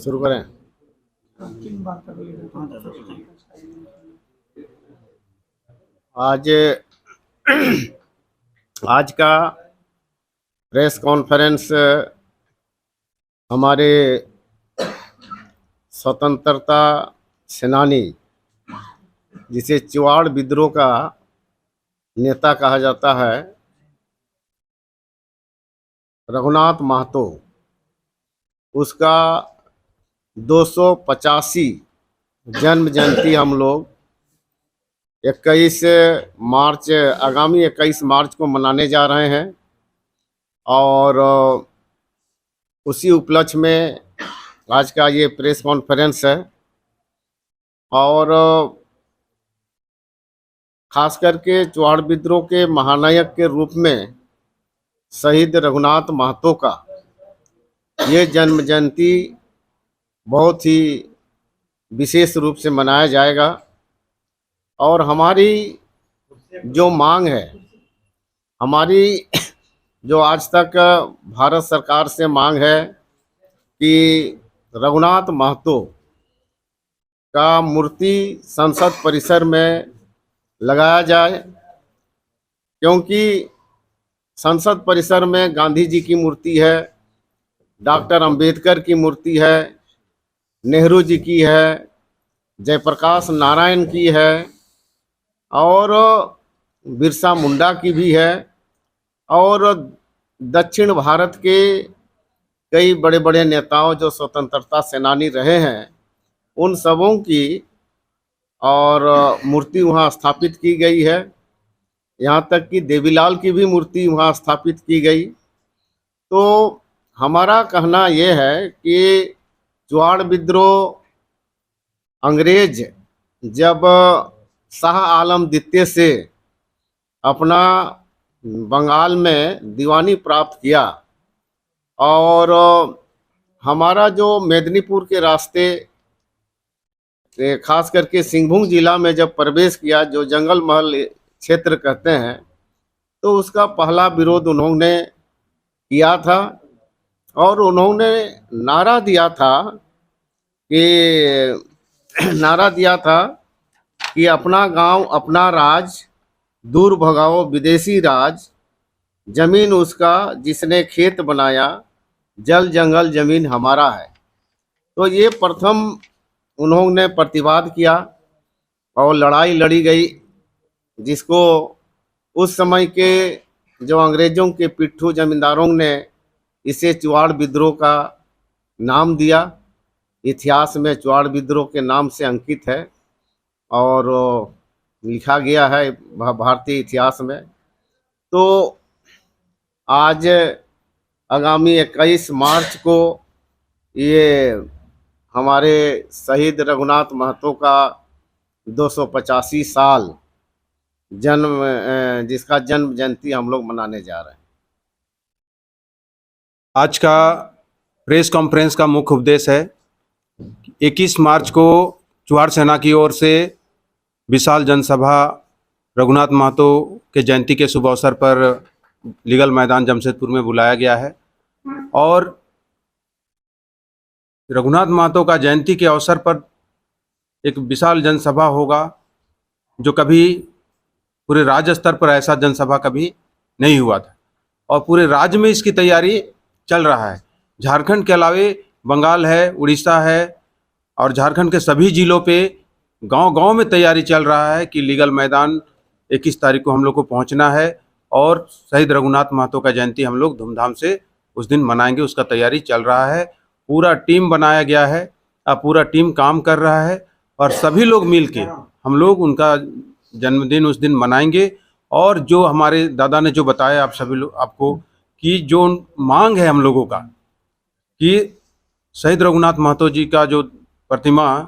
शुरू करें। आज आज का प्रेस कॉन्फ्रेंस हमारे स्वतंत्रता सेनानी, जिसे चुआड़ विद्रोह का नेता कहा जाता है, रघुनाथ महतो, उसका 285 जन्म जयंती हम लोग 21 मार्च आगामी 21 मार्च को मनाने जा रहे हैं। और उसी उपलक्ष्य में आज का ये प्रेस कॉन्फ्रेंस है। और खास करके चुआड़ विद्रोह के महानायक के रूप में शहीद रघुनाथ महतो का ये जन्म जयंती बहुत ही विशेष रूप से मनाया जाएगा। और हमारी जो मांग है, हमारी जो आज तक भारत सरकार से मांग है कि रघुनाथ महतो का मूर्ति संसद परिसर में लगाया जाए, क्योंकि संसद परिसर में गांधी जी की मूर्ति है, डॉक्टर अंबेडकर की मूर्ति है, नेहरू जी की है, जयप्रकाश नारायण की है और बिरसा मुंडा की भी है। और दक्षिण भारत के कई बड़े बड़े नेताओं जो स्वतंत्रता सेनानी रहे हैं, उन सबों की और मूर्ति वहाँ स्थापित की गई है। यहाँ तक कि देवीलाल की भी मूर्ति वहाँ स्थापित की गई। तो हमारा कहना ये है कि चुआड़ विद्रोह अंग्रेज जब शाह आलम द्वितीय से अपना बंगाल में दीवानी प्राप्त किया और हमारा जो मेदिनीपुर के रास्ते खास करके सिंहभूम जिला में जब प्रवेश किया, जो जंगल महल क्षेत्र कहते हैं, तो उसका पहला विरोध उन्होंने किया था। और उन्होंने नारा दिया था कि अपना गांव अपना राज, दूर भगाओ विदेशी राज, जमीन उसका जिसने खेत बनाया, जल जंगल जमीन हमारा है। तो ये प्रथम उन्होंने प्रतिवाद किया और लड़ाई लड़ी गई, जिसको उस समय के जो अंग्रेज़ों के पिट्ठू जमींदारों ने इसे चुआड़ विद्रोह का नाम दिया। इतिहास में चुआड़ विद्रोह के नाम से अंकित है और लिखा गया है भारतीय इतिहास में। तो आज आगामी 21 मार्च को ये हमारे शहीद रघुनाथ महतो का 285 साल जिसका जन्म जयंती हम लोग मनाने जा रहे हैं। आज का प्रेस कॉन्फ्रेंस का मुख्य उद्देश्य है 21 मार्च को चुआड़ सेना की ओर से विशाल जनसभा रघुनाथ महतो के जयंती के शुभ अवसर पर लीगल मैदान जमशेदपुर में बुलाया गया है। और रघुनाथ महतो का जयंती के अवसर पर एक विशाल जनसभा होगा, जो कभी पूरे राज्य स्तर पर ऐसा जनसभा कभी नहीं हुआ था। और पूरे राज्य में इसकी तैयारी चल रहा है। झारखंड के अलावे बंगाल है, उड़ीसा है और झारखंड के सभी जिलों पे गांव-गांव में तैयारी चल रहा है कि लीगल मैदान 21 तारीख को हम लोग को पहुंचना है और शहीद रघुनाथ महतो का जयंती हम लोग धूमधाम से उस दिन मनाएंगे। उसका तैयारी चल रहा है, पूरा टीम बनाया गया है, अब पूरा टीम काम कर रहा है और सभी लोग मिल के हम लोग उनका जन्मदिन उस दिन मनाएंगे। और जो हमारे दादा ने जो बताया आप सभी लोग आपको कि जो मांग है हम लोगों का कि शहीद रघुनाथ महतो जी का जो प्रतिमा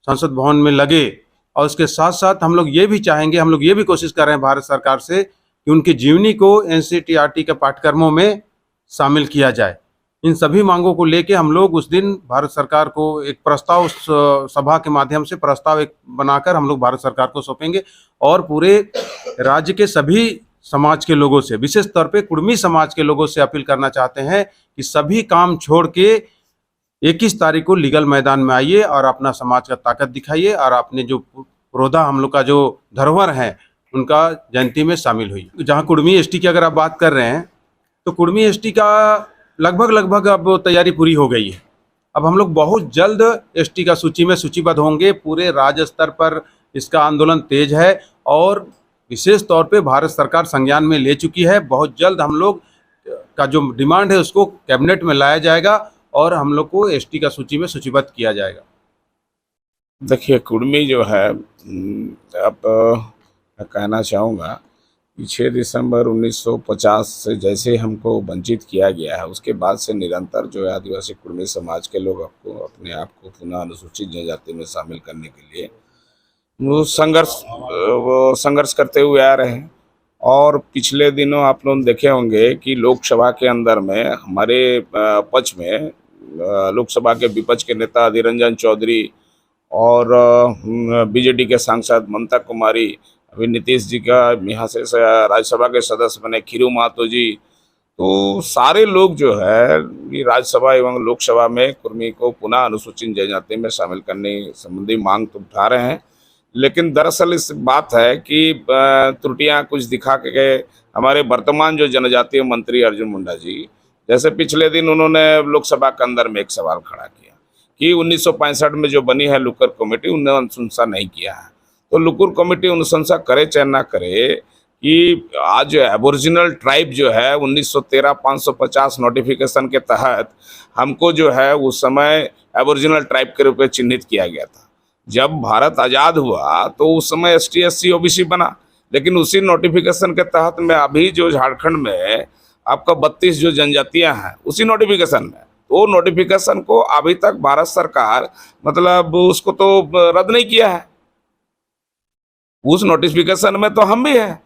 संसद भवन में लगे, और उसके साथ साथ हम लोग ये भी चाहेंगे, हम लोग ये भी कोशिश कर रहे हैं भारत सरकार से कि उनकी जीवनी को NCERT के पाठ्यक्रमों में शामिल किया जाए। इन सभी मांगों को लेके हम लोग उस दिन भारत सरकार को एक प्रस्ताव सभा के माध्यम से प्रस्ताव एक बनाकर हम लोग भारत सरकार को सौंपेंगे। और पूरे राज्य के सभी समाज के लोगों से, विशेष तौर पे कुर्मी समाज के लोगों से अपील करना चाहते हैं कि सभी काम छोड़ के 21 तारीख को लीगल मैदान में आइए और अपना समाज का ताकत दिखाइए और अपने जो पुरोधा हम लोग का जो धरोहर है उनका जयंती में शामिल हुई। जहाँ कुर्मी एसटी की अगर आप बात कर रहे हैं तो कुर्मी एसटी का लगभग अब तैयारी पूरी हो गई है। अब हम लोग बहुत जल्द एसटी का सूची में सूचीबद्ध होंगे। पूरे राज्य स्तर पर इसका आंदोलन तेज है और विशेष तौर पे भारत सरकार संज्ञान में ले चुकी है। बहुत जल्द हम लोग का जो डिमांड है उसको कैबिनेट में लाया जाएगा और हम लोग को एसटी का सूची में सूचीबद्ध किया जाएगा। देखिए, कुर्मी जो है अब मैं कहना चाहूँगा कि 6 दिसंबर 1950 से जैसे हमको वंचित किया गया है, उसके बाद से निरंतर जो है आदिवासी कुर्मी समाज के लोग आपको अपने आप को पुनः अनुसूचित जनजाति में शामिल करने के लिए वो संघर्ष करते हुए आ रहे हैं। और पिछले दिनों आप लोग देखे होंगे कि लोकसभा के अंदर में हमारे पक्ष में लोकसभा के विपक्ष के नेता अधीर रंजन चौधरी और बीजेडी के सांसद ममता कुमारी, अभी नीतीश जी का यहाँ से राज्यसभा के सदस्य बने खीरू महतो जी, तो सारे लोग जो है ये राज्यसभा एवं लोकसभा में कुर्मी को पुनः अनुसूचित जनजाति में शामिल करने संबंधी मांग तो उठा रहे हैं। लेकिन दरअसल इस बात है कि त्रुटियां कुछ दिखा के हमारे वर्तमान जो जनजातीय मंत्री अर्जुन मुंडा जी, जैसे पिछले दिन उन्होंने लोकसभा के अंदर में एक सवाल खड़ा किया कि 1965 में जो बनी है लुकर कमेटी, उन्होंने अनुशंसा नहीं किया है। तो लुकर कमेटी अनुशंसा करे चाहे ना करे कि आज जो एबोरिजिनल ट्राइब जो है 1913 550 नोटिफिकेशन के तहत हमको जो है उस समय एबोरिजिनल ट्राइब के रूप में चिन्हित किया गया था। जब भारत आज़ाद हुआ तो उस समय ST SC OBC बना, लेकिन उसी नोटिफिकेशन के तहत में अभी जो झारखंड में आपका 32 जो जनजातियां हैं उसी नोटिफिकेशन में, तो नोटिफिकेशन को अभी तक भारत सरकार मतलब उसको तो रद्द नहीं किया है। उस नोटिफिकेशन में तो हम भी हैं।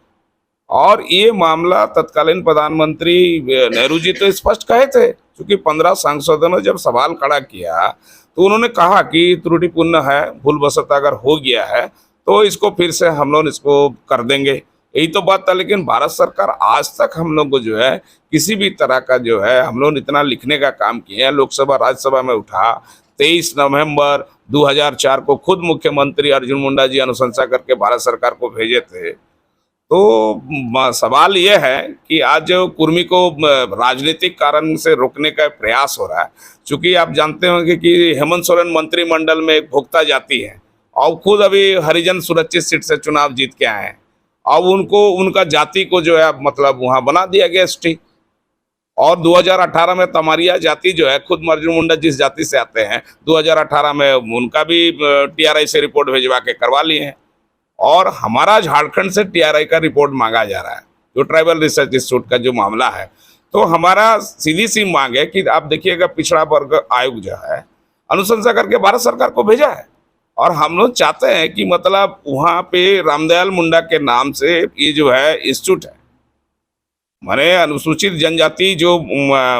और ये मामला तत्कालीन प्रधानमंत्री नेहरू जी तो स्पष्ट कहे थे, क्योंकि 15 सांसदों ने जब सवाल खड़ा किया तो उन्होंने कहा कि त्रुटिपूर्ण है, भूलवशत अगर हो गया है तो इसको फिर से हम लोग इसको कर देंगे, यही तो बात था। लेकिन भारत सरकार आज तक हम लोग को जो है किसी भी तरह का जो है हम लोग इतना लिखने का काम किए हैं। लोकसभा राज्यसभा में उठा 23 नवंबर 2004 को खुद मुख्यमंत्री अर्जुन मुंडा जी अनुशंसा करके भारत सरकार को भेजे थे। तो सवाल ये है कि आज जो कुर्मी को राजनीतिक कारण से रोकने का प्रयास हो रहा है, चूंकि आप जानते होंगे कि हेमंत सोरेन मंत्रिमंडल में एक भोक्ता जाति है और खुद अभी हरिजन सुरक्षित सीट से चुनाव जीत के आए हैं, अब उनको उनका जाति को जो है मतलब वहाँ बना दिया गया ST। और 2018 में तमारिया जाति जो है, खुद अर्जुन मुंडा जिस जाति से आते हैं, 2018 में उनका भी TRI से रिपोर्ट भेजवा के करवा लिए हैं। और हमारा झारखंड से TRI का रिपोर्ट मांगा जा रहा है, जो ट्राइबल रिसर्च इंस्टीट्यूट का जो मामला है। तो हमारा सीधी सी मांग है कि आप देखिएगा पिछड़ा वर्ग आयोग जो है अनुशंसा करके भारत सरकार को भेजा है, और हम लोग चाहते हैं कि मतलब वहाँ पे रामदयाल मुंडा के नाम से ये जो है इंस्टीट्यूट है, माने अनुसूचित जनजाति जो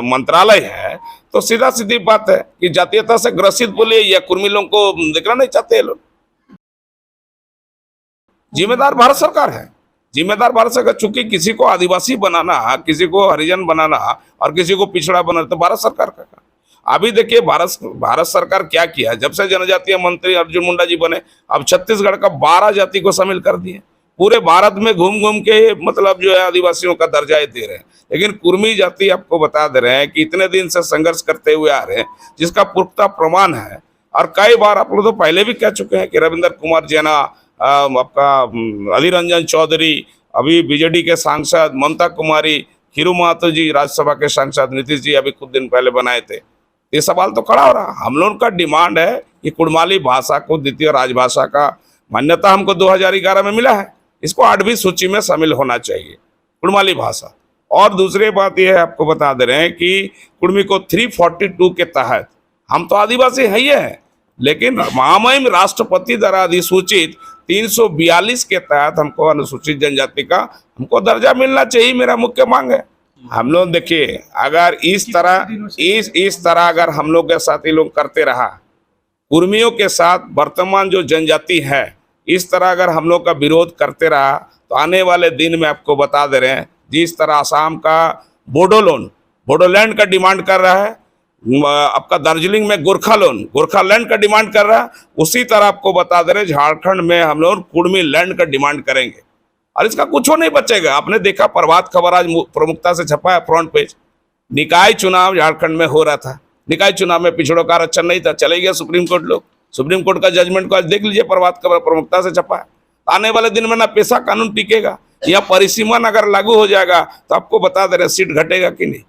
मंत्रालय है, तो सीधा सीधी बात है कि जातीयता से ग्रसित बोलिए या कुर्मी लोगों को देखना नहीं चाहते हैं लोग। जिम्मेदार भारत सरकार है, जिम्मेदार भारत सरकार। चूंकि किसी को आदिवासी बनाना, किसी को हरिजन बनाना और किसी को पिछड़ा बनाना तो भारत सरकार का काम। अभी देखिए भारत सरकार क्या किया, जब से जनजातीय मंत्री अर्जुन मुंडा जी बने, अब छत्तीसगढ़ का 12 जाति को शामिल कर दिए। पूरे भारत में घूम घूम के मतलब जो है आदिवासियों का दर्जा दे रहे हैं, लेकिन कुर्मी जाति आपको बता दे रहे हैं कि इतने दिन से संघर्ष करते हुए आ रहे हैं, जिसका पुख्ता प्रमाण है। और कई बार आप लोग तो पहले भी कह चुके हैं कि रविंद्र कुमार जैना, आपका अधीर रंजन चौधरी, अभी बीजेडी के सांसद ममता कुमारी, खीरू महतो जी राज्यसभा के सांसद, नीतीश जी अभी कुछ दिन पहले बनाए थे। ये सवाल तो खड़ा हो रहा। हम लोगों का डिमांड है कि कुड़माली भाषा को द्वितीय राजभाषा का मान्यता हमको 2011 में मिला है, इसको 8वीं सूची में शामिल होना चाहिए कुड़माली भाषा। और दूसरी बात यह है, आपको बता दे रहे हैं कि कुर्मी को 342 के तहत, हम तो आदिवासी है ही है, लेकिन महामहिम राष्ट्रपति द्वारा अधिसूचित 342 के तहत हमको अनुसूचित जनजाति का हमको दर्जा मिलना चाहिए, मेरा मुख्य मांग है। हम लोग देखिए, अगर इस तरह अगर हम लोग के साथ ये लोग करते रहा, कुर्मियों के साथ वर्तमान जो जनजाति है इस तरह अगर हम लोग का विरोध करते रहा, तो आने वाले दिन में आपको बता दे रहे हैं, जिस तरह आसाम का बोडोलैंड का डिमांड कर रहा है, आपका दार्जिलिंग में गोरखालैंड का डिमांड कर रहा है, उसी तरह आपको बता दे रहे झारखंड में हम लोग कुर्मी लैंड का डिमांड करेंगे और इसका कुछ नहीं बचेगा। आपने देखा प्रभात खबर आज प्रमुखता से छपा है फ्रंट पेज। निकाय चुनाव झारखंड में हो रहा था, निकाय चुनाव में पिछड़ों का आरक्षण नहीं था, चले गया सुप्रीम कोर्ट लोग। सुप्रीम कोर्ट का जजमेंट को आज देख लीजिए, प्रभात खबर प्रमुखता से छपा है। आने वाले दिन में ना पेशा कानून टिकेगा, या परिसीमन अगर लागू हो जाएगा तो आपको बता दे रहे सीट घटेगा कि नहीं।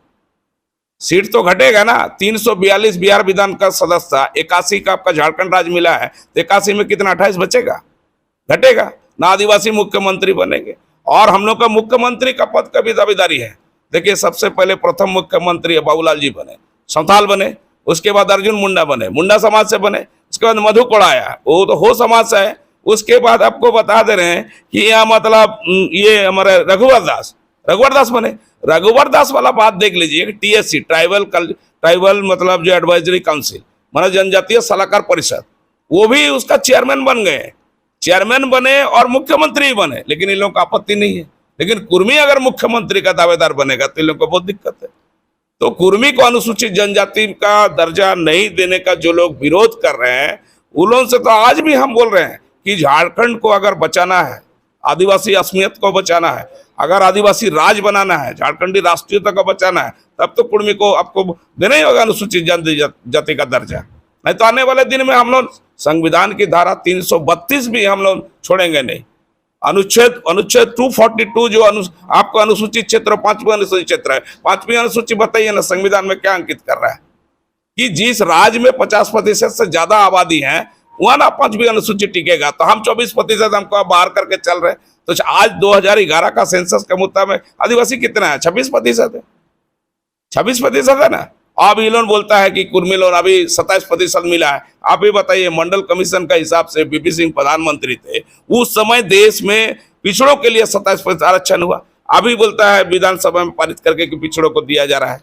सीट तो घटेगा ना। 342 बिहार विधान का सदस्य था, 81 का आपका झारखंड राज्य मिला है, तो 81 में कितना 28 बचेगा, घटेगा ना। आदिवासी मुख्यमंत्री बनेंगे और हम लोग का मुख्यमंत्री का पद का भी दावेदारी है। देखिए सबसे पहले प्रथम मुख्यमंत्री बाबूलाल जी बने, संथाल बने, उसके बाद अर्जुन मुंडा बने, मुंडा समाज से बने, उसके बाद मधु कोड़ाया, वो तो हो समाज से है। उसके बाद आपको बता दे रहे हैं कि यहाँ मतलब ये हमारे रघुवर दास बने। रघुवर दास वाला बात देख लीजिए, TSC ट्राइबल मतलब जो एडवाइजरी काउंसिल मतलब जनजातीय सलाहकार परिषद, वो भी उसका चेयरमैन बन गए, चेयरमैन बने और मुख्यमंत्री बने। लेकिन इन लोगों को आपत्ति नहीं है। लेकिन कुर्मी अगर मुख्यमंत्री का दावेदार बनेगा तो इन लोगों को बहुत दिक्कत है। तो कुर्मी को अनुसूचित जनजाति का दर्जा नहीं देने का जो लोग विरोध कर रहे हैं, उन लोगों से तो आज भी हम बोल रहे हैं कि झारखंड को अगर बचाना है, आदिवासी अस्मियत को बचाना है, अगर आदिवासी राज बनाना है, झारखंडी राष्ट्रीयता को बचाना है, तब तो कुर्मी को आपको देना ही होगा अनुसूचित जनजाति का दर्जा। नहीं तो आने वाले दिन में हम लोग संविधान की धारा 332 भी हम लोग छोड़ेंगे नहीं। अनुच्छेद 242 जो आपको अनुसूचित क्षेत्र 5वीं अनुसूचित क्षेत्र है, 5वीं अनुसूची बताइए ना संविधान में क्या अंकित कर रहा है कि जिस राज्य में 50% से ज्यादा आबादी है वहां ना 5वीं अनुसूची टिकेगा। तो हम 24% हमको बाहर करके चल रहे। तो आज 2011 का सेंसस के मुताबिक आदिवासी कितना है, 26% है, 26% है ना। अब ये लोग बोलता है कि कुर्मी लोग अभी 27% मिला है। आप ही बताइए, मंडल कमीशन का हिसाब से बीपी सिंह प्रधानमंत्री थे, उस समय देश में पिछड़ों के लिए 27% आरक्षण हुआ। अभी बोलता है विधानसभा में पारित करके कि पिछड़ों को दिया जा रहा है।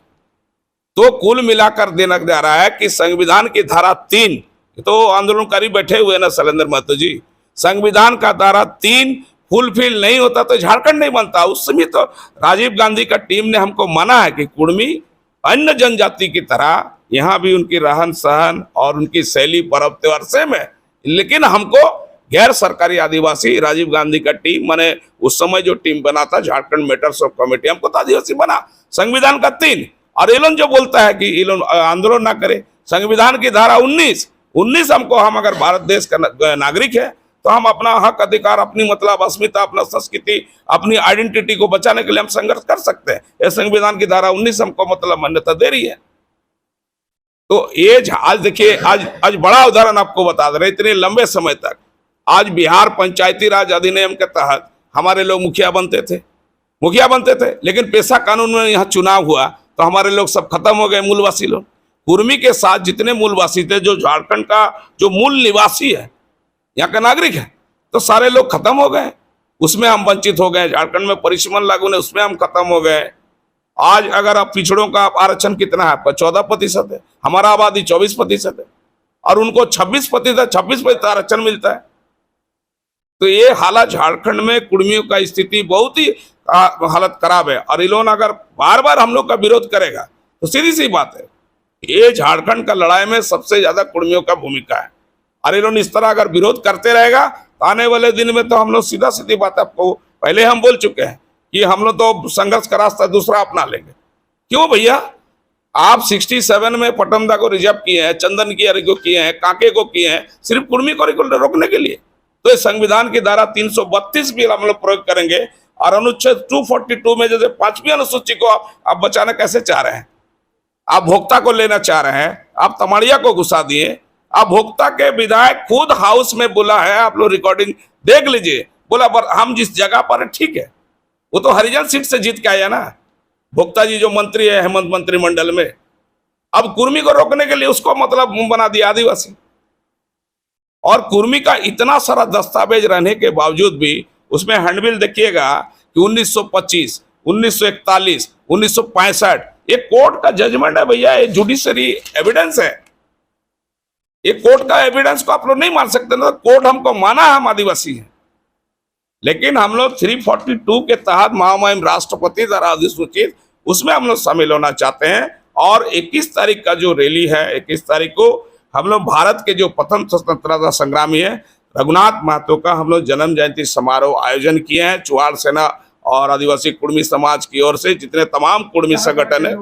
तो कुल मिलाकर देना जा रहा है कि संविधान की धारा 3, तो आंदोलनकारी बैठे हुए ना शैलेंद्र महतो जी, संविधान का धारा 3 फुलफिल नहीं होता तो झारखंड नहीं बनता। उस समय तो राजीव गांधी का टीम ने हमको माना है कि कुर्मी अन्य जनजाति की तरह यहाँ भी उनकी रहन सहन और उनकी शैली पर्व त्योहार सेम है, लेकिन हमको गैर सरकारी आदिवासी, राजीव गांधी का टीम माने उस समय जो टीम बना था झारखंड मैटर्स ऑफ कमेटी, हमको तो आदिवासी बना संविधान का 3। और इलोन जो बोलता है कि इलोन आंदोलन ना करे, संविधान की धारा 19 हमको, हम अगर भारत देश का नागरिक है तो हम अपना हक अधिकार, अपनी मतलब अस्मिता, अपना संस्कृति, अपनी आइडेंटिटी को बचाने के लिए हम संघर्ष कर सकते हैं। यह संविधान की धारा 19 हमको मतलब मान्यता दे रही है। तो ये आज देखिए, आज बड़ा उदाहरण आपको बता दे रहे, इतने लंबे समय तक आज बिहार पंचायती राज अधिनियम के तहत हमारे लोग मुखिया बनते थे, लेकिन पेशा कानून में यहाँ चुनाव हुआ तो हमारे लोग सब खत्म हो गए, मूलवासी लोग। कुर्मी के साथ जितने मूलवासी थे, जो झारखंड का जो मूल निवासी है, यहाँ का नागरिक है, तो सारे लोग खत्म हो गए, उसमें हम वंचित हो गए। झारखंड में परिसीमन लागू ने उसमें हम खत्म हो गए। आज अगर आप पिछड़ों का आरक्षण कितना है आपका, 14% है, हमारा आबादी 24% है और उनको 26% आरक्षण मिलता है। तो ये हालत झारखंड में कुर्मियों का स्थिति बहुत ही हालत खराब है। और इलोन अगर बार बार हम लोग का विरोध करेगा तो सीधी सी बात है, ये झारखंड का लड़ाई में सबसे ज्यादा कुर्मियों का भूमिका है। और ये लोग इस तरह अगर विरोध करते रहेगा तो आने वाले दिन में तो हम लोग सीधी बात आपको पहले हम बोल चुके हैं कि हम लोग तो संघर्ष का रास्ता दूसरा अपना लेंगे। क्यों भैया, आप 67 में पटमदा को रिजर्व किए हैं, चंदन की को किए हैं, कांके को किए हैं, सिर्फ कुर्मी को रोकने के लिए। तो इस संविधान की धारा 332 भी हम लोग प्रयोग करेंगे। और अनुच्छेद 242 में जैसे 5वीं अनुसूची को आप बचाना कैसे चाह रहे हैं, आप भोक्ता को लेना चाह रहे हैं, आप तमाड़िया को घुसा दिए। आप भोक्ता के विधायक खुद हाउस में बोला है, आप लोग रिकॉर्डिंग देख लीजिए, बोला हम जिस जगह पर है ठीक है, वो तो हरिजन सीट से जीत के आया ना भोक्ता जी, जो मंत्री है हेमंत मंत्रिमंडल में। अब कुर्मी को रोकने के लिए उसको मतलब बना दिया आदिवासी। और कुर्मी का इतना सारा दस्तावेज रहने के बावजूद भी उसमें हैंडबिल देखिएगा कि 1925, 1941, 1965 ये कोर्ट का जजमेंट है भैया, ये जुडिशरी एविडेंस है। ये कोर्ट का एविडेंस को आप लोग नहीं मान सकते ना। कोर्ट हमको माना है, हम आदिवासी हैं, लेकिन हम लोग 342 के तहत महामहिम राष्ट्रपति द्वारा अधिसूचित उसमें हम लोग शामिल होना चाहते हैं। और 21 तारीख का जो रैली है, 21 तारीख को हम लोग भारत के जो प्रथम स्वतंत्रता संग्रामी है रघुनाथ महतो का हम लोग जन्म जयंती समारोह आयोजन किए हैं। चुवाड़ सेना और आदिवासी कुर्मी समाज की ओर से जितने तमाम कुर्मी संगठन है,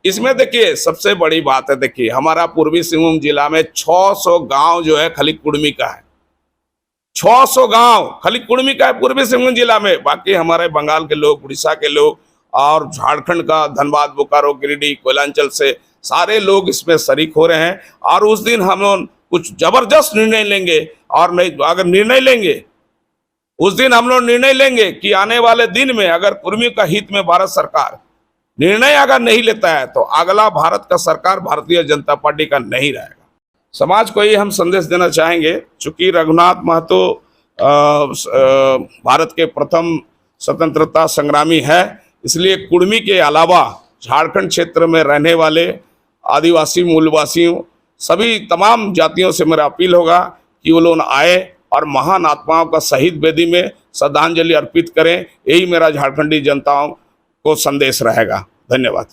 इसमें देखिए सबसे बड़ी बात है, देखिए हमारा पूर्वी सिंहभूम जिला में 600 गांव जो है खाली कुर्मी का है। 600 गांव खाली कुर्मी का है पूर्वी सिंहभूम जिला में। बाकी हमारे बंगाल के लोग, उड़ीसा के लोग और झारखंड का धनबाद, बोकारो, गिरिडीह, कोयलांचल से सारे लोग इसमें शरीक हो रहे हैं। और उस दिन हम लोग कुछ जबरदस्त निर्णय लेंगे, और नहीं अगर निर्णय लेंगे उस दिन हम लोग निर्णय लेंगे कि आने वाले दिन में अगर कुर्मी का हित में भारत सरकार निर्णय अगर नहीं लेता है तो अगला भारत का सरकार भारतीय जनता पार्टी का नहीं रहेगा। समाज को ये हम संदेश देना चाहेंगे, चूंकि रघुनाथ महतो भारत के प्रथम स्वतंत्रता संग्रामी है, इसलिए कुर्मी के अलावा झारखंड क्षेत्र में रहने वाले आदिवासी मूलवासियों सभी तमाम जातियों से मेरा अपील होगा कि वो लोग आए और महान आत्माओं का शहीद वेदी में श्रद्धांजलि अर्पित करें। यही मेरा झारखंडी जनताओं को संदेश रहेगा। धन्यवाद।